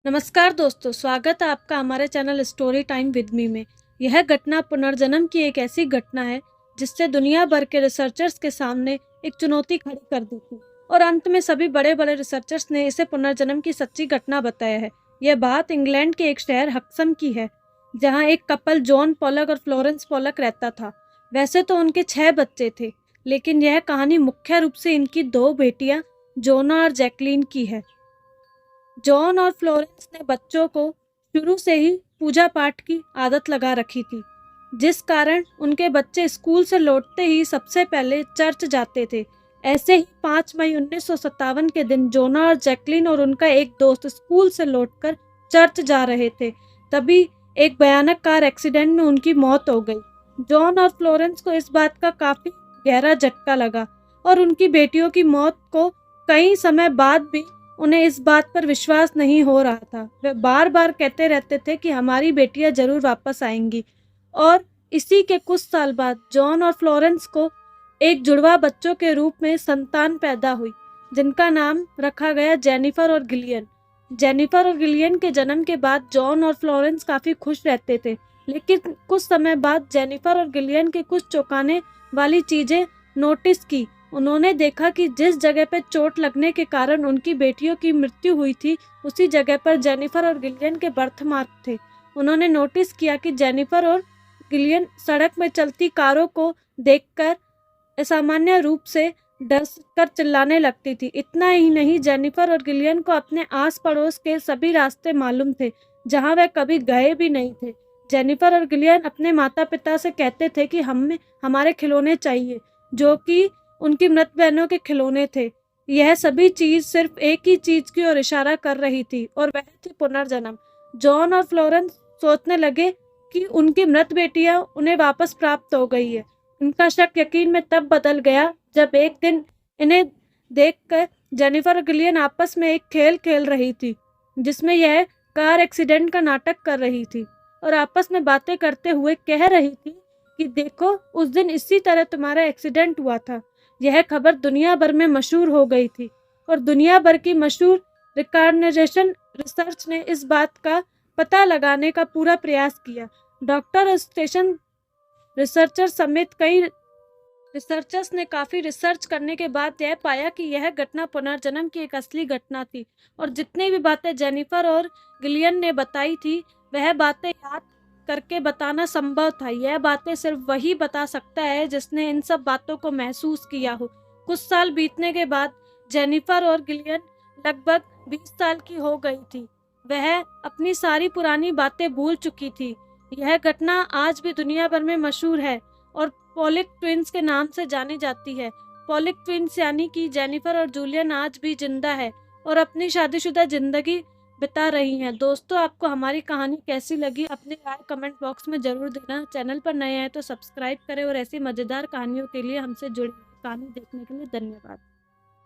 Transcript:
नमस्कार दोस्तों, स्वागत है आपका हमारे channel story time with me में। यह घटना पुनर्जन्म की एक ऐसी घटना है जिससे दुनिया भर के रिसर्चर्स के सामने एक चुनौती खड़ी कर दी थी और अंत में सभी बड़े बड़े रिसर्चर्स ने इसे पुनर्जन्म की सच्ची घटना बताया है। यह बात इंग्लैंड के एक शहर हक्सम की है, जहाँ एक कपल जॉन पॉलक और फ्लोरेंस पॉलक रहता था। वैसे तो उनके 6 बच्चे थे, लेकिन यह कहानी मुख्य रूप से इनकी 2 बेटियां जोना और जैकलीन की है। जॉन और फ्लोरेंस ने बच्चों को शुरू से ही पूजा पाठ की आदत लगा रखी थी, जिस कारण उनके बच्चे स्कूल से लौटते ही सबसे पहले चर्च जाते थे। ऐसे ही 5 मई 1957 के दिन जोना और जैकलीन और उनका एक दोस्त स्कूल से लौटकर चर्च जा रहे थे। तभी एक भयानक कार एक्सीडेंट में उनकी मौत हो गई। जॉन और फ्लोरेंस को इस बात का काफी गहरा झटका लगा और उनकी बेटियों की मौत को कई समय बाद भी उन्हें इस बात पर विश्वास नहीं हो रहा था। वे बार बार कहते रहते थे कि हमारी बेटियां जरूर वापस आएंगी। और इसी के कुछ साल बाद जॉन और फ्लोरेंस को एक जुड़वा बच्चों के रूप में संतान पैदा हुई, जिनका नाम रखा गया जेनिफर और गिलियन। जेनिफर और गिलियन के जन्म के बाद जॉन और फ्लोरेंस काफी खुश रहते थे, लेकिन कुछ समय बाद जेनिफर और गिलियन के कुछ चौंकाने वाली चीजें नोटिस की। उन्होंने देखा कि जिस जगह पर चोट लगने के कारण उनकी बेटियों की मृत्यु हुई थी, उसी जगह पर जेनिफर और गिलियन के बर्थमार्क थे। उन्होंने नोटिस किया कि जेनिफर और गिलियन सड़क में चलती कारों को देखकर असामान्य रूप से डर कर चिल्लाने लगती थी। इतना ही नहीं, जेनिफर और गिलियन को अपने आस पड़ोस के सभी रास्ते मालूम थे, जहां वे कभी गए भी नहीं थे। जेनिफर और गिलियन अपने माता पिता से कहते थे कि हमें हमारे खिलौने चाहिए, जो कि उनकी मृत बहनों के खिलौने थे। यह सभी चीज सिर्फ एक ही चीज की ओर इशारा कर रही थी, और वह थी पुनर्जन्म। जॉन और फ्लोरेंस सोचने लगे कि उनकी मृत बेटियां उन्हें वापस प्राप्त हो गई है। उनका शक यकीन में तब बदल गया जब एक दिन इन्हें देखकर जेनिफर और गिलियन आपस में एक खेल खेल रही थी, जिसमें यह कार एक्सीडेंट का नाटक कर रही थी और आपस में बातें करते हुए कह रही थी कि देखो, उस दिन इसी तरह तुम्हारा एक्सीडेंट हुआ था। यह खबर दुनिया भर में मशहूर हो गई थी और दुनिया भर की मशहूर रिकॉग्निशन रिसर्च ने इस बात का पता लगाने का पूरा प्रयास किया। डॉक्टर और स्टेशन रिसर्चर समेत कई रिसर्चर्स ने काफी रिसर्च करने के बाद यह पाया कि यह घटना पुनर्जन्म की एक असली घटना थी, और जितनी भी बातें जेनिफर और गिलियन ने बताई थी, वह बातें याद करके बताना संभव था। यह बातें सिर्फ वही बता सकता है जिसने इन सब बातों को महसूस किया हो। कुछ साल बीतने के बाद जेनिफर और गिलियन लगभग 20 साल की हो गई थी। वह अपनी सारी पुरानी बातें भूल चुकी थी। यह घटना आज भी दुनिया भर में मशहूर है और पॉलिक ट्विंस के नाम से जानी जाती है। पॉलिक ट्विंस यानी कि जेनिफर और जूलियन आज भी जिंदा है और अपनी शादीशुदा जिंदगी बिता रही हैं। दोस्तों, आपको हमारी कहानी कैसी लगी, अपनी राय कमेंट बॉक्स में जरूर देना। चैनल पर नए हैं तो सब्सक्राइब करें और ऐसी मजेदार कहानियों के लिए हमसे जुड़ी कहानी देखने के लिए धन्यवाद।